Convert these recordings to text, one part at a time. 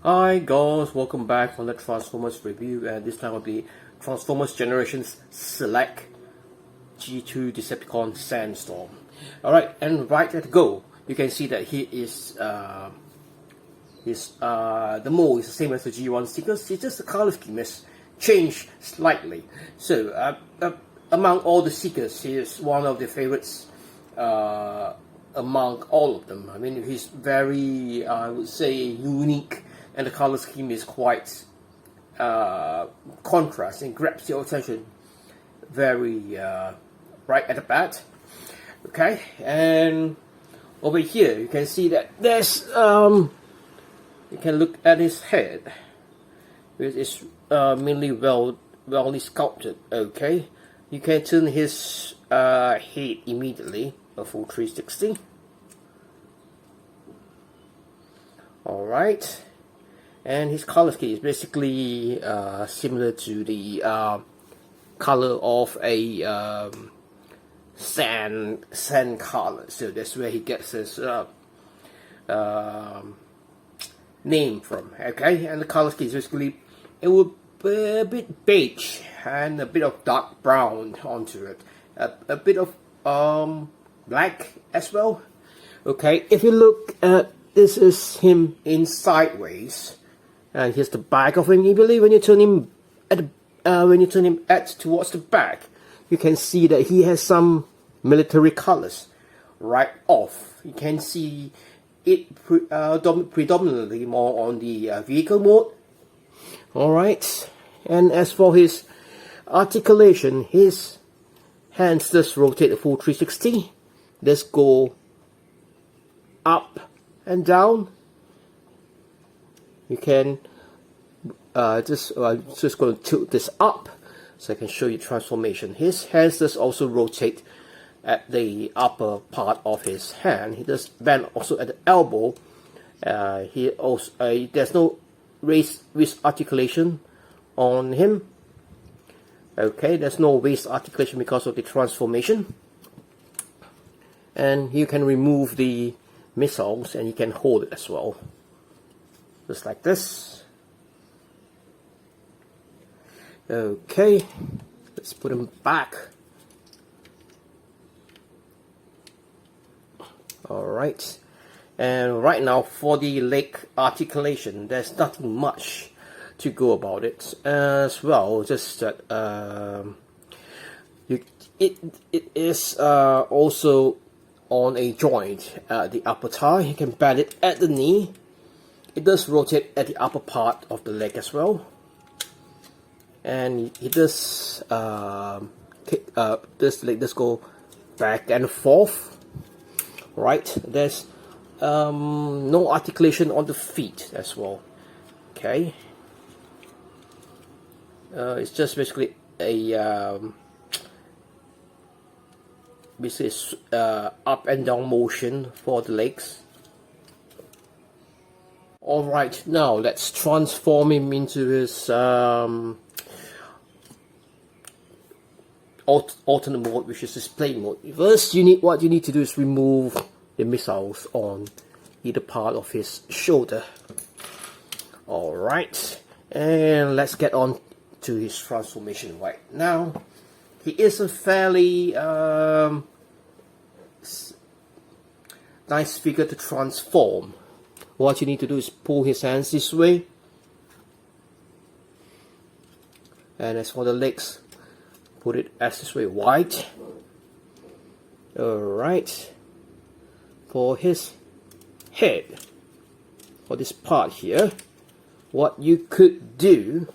Hi guys, welcome back on the Transformers review, and this time will be Transformers Generations Select G2 Decepticon Sandstorm. Alright, and right at go, you can see that he is the mold is the same as the G1 stickers. It's just the color scheme has changed slightly. So among all the stickers, he is one of the favorites among all of them. I mean, he's very, I would say, unique. And the color scheme is quite contrast and grabs your attention very right at the bat. Okay, and over here you can see that there's you can look at his head, which is mainly well sculpted. Okay, you can turn his head immediately, a full 360. All right. And his color scheme is basically similar to the color of a sand color. So that's where he gets his name from. Okay, and the color scheme is basically, it will be a bit beige and a bit of dark brown onto it, a bit of black as well. Okay, if you look at this, is him in sideways. And here's the back of him. You believe when you turn him towards the back, you can see that he has some military colors right off. You can see it predominantly more on the vehicle mode. All right. And as for his articulation, his hands just rotate a full 360. Let's go up and down. You can just going to tilt this up so I can show you transformation. His hands does also rotate at the upper part of his hand. He does bend also at the elbow. He also there's no wrist articulation on him. Okay, there's no waist articulation because of the transformation. And you can remove the missiles and you can hold it as well. Just like this. Okay, let's put them back. Alright, and right now for the leg articulation, there's nothing much to go about it as well, just that it is also on a joint at the upper thigh. You can bend it at the knee. It does rotate at the upper part of the leg as well, and it does this leg does go back and forth. Right, there's no articulation on the feet as well. Okay, it's just basically a up and down motion for the legs. Alright, now let's transform him into his alternate mode, which is display mode. First, what you need to do is remove the missiles on either part of his shoulder. Alright, and let's get on to his transformation right now. He is a fairly nice figure to transform. What you need to do is pull his hands this way, and as for the legs, put it as this way wide. Alright, for his head, for this part here, what you could do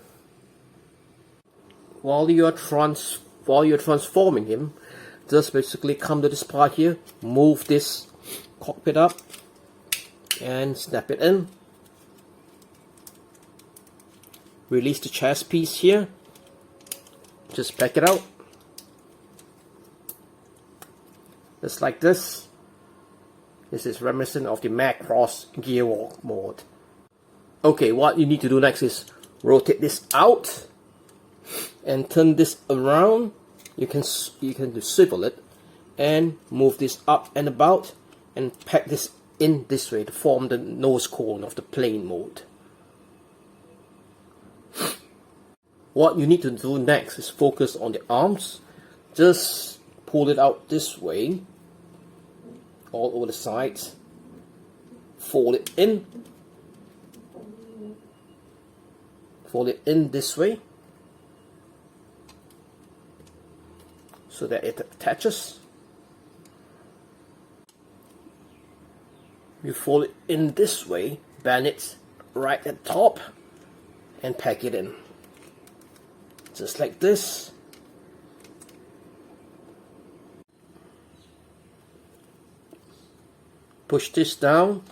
while you're transforming him, just basically come to this part here, move this cockpit up and snap it in. Release the chest piece here. Just back it out. Just like this. This is reminiscent of the Macross gearwalk mode. Okay, what you need to do next is rotate this out and turn this around. You can swivel it and move this up and about and pack this in this way to form the nose cone of the plane mode. What you need to do next is focus on the arms. Just pull it out this way, all over the sides. Fold it in. Fold it in this way, so that it attaches. You fold it in this way, bend it right at the top, and pack it in. Just like this. Push this down.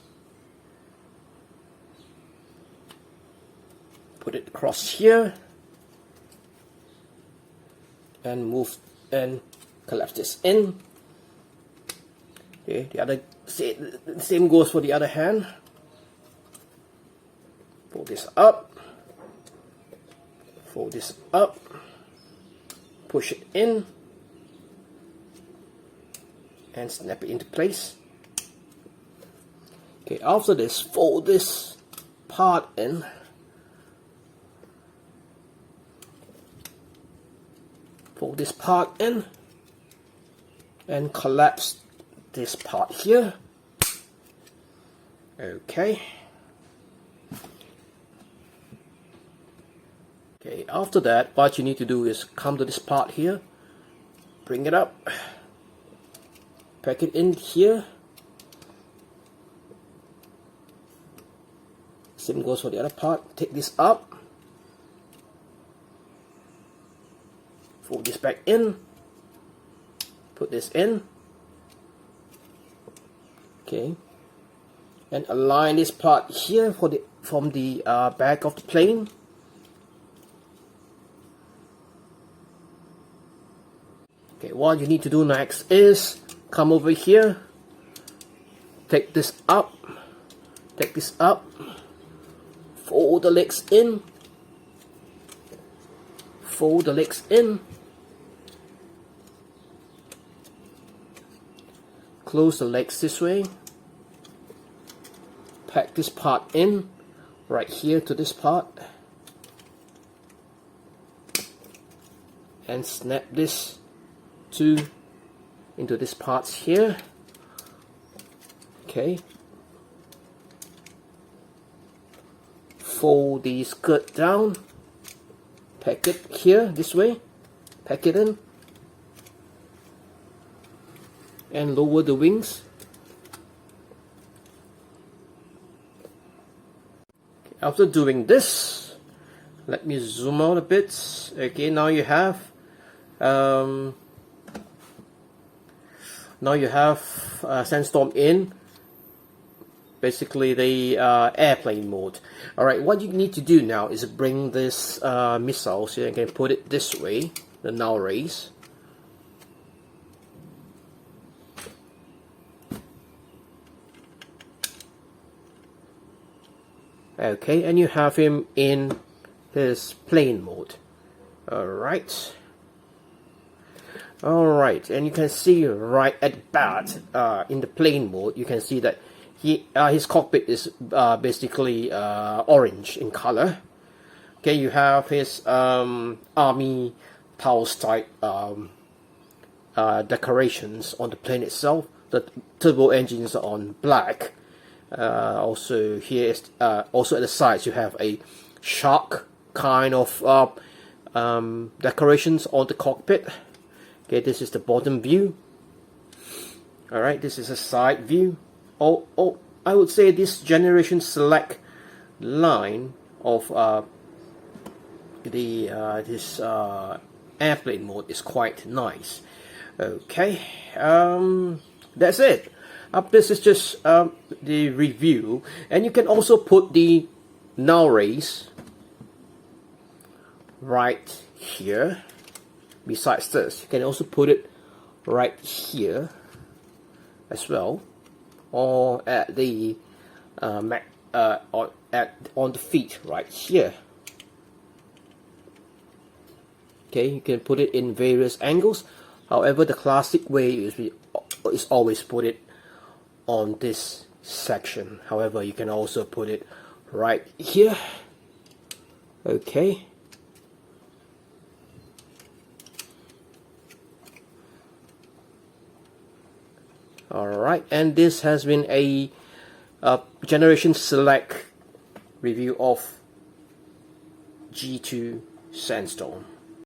Put it across here. And move and collapse this in. Okay, the same goes for the other hand. Fold this up. Fold this up. Push it in. And snap it into place. Okay, after this, fold this part in. Fold this part in. And collapse this part here. Okay. Okay, after that, what you need to do is come to this part here, bring it up, pack it in here. Same goes for the other part. Take this up, fold this back in, put this in. Okay, and align this part here for from the back of the plane. Okay, what you need to do next is come over here, take this up, fold the legs in, fold the legs in, close the legs this way, pack this part in right here to this part, and snap this into this part here. Okay, fold the skirt down, pack it here this way, pack it in, and lower the wings. After doing this, let me zoom out a bit. Okay, now you have Sandstorm in basically the airplane mode. Alright, what you need to do now is bring this missile, so you can put it this way, the null rays. Okay, and you have him in his plane mode. Alright. Alright, and you can see right at the back, in the plane mode, you can see that his cockpit is basically orange in color. Okay, you have his army pulse type decorations on the plane itself. The turbo engines are on black. Also here is also at the sides you have a shark kind of decorations on the cockpit. Okay, this is the bottom view. Alright, this is a side view. I would say this generation select line of this airplane mode is quite nice. Okay, that's it. This is just the review, and you can also put the null rays right here. Besides this, you can also put it right here as well, or at the on the feet right here. Okay, you can put it in various angles. However, the classic way is always put it on this section. However, you can also put it right here. Okay, Alright, and this has been a Generation Select review of G2 Sandstorm.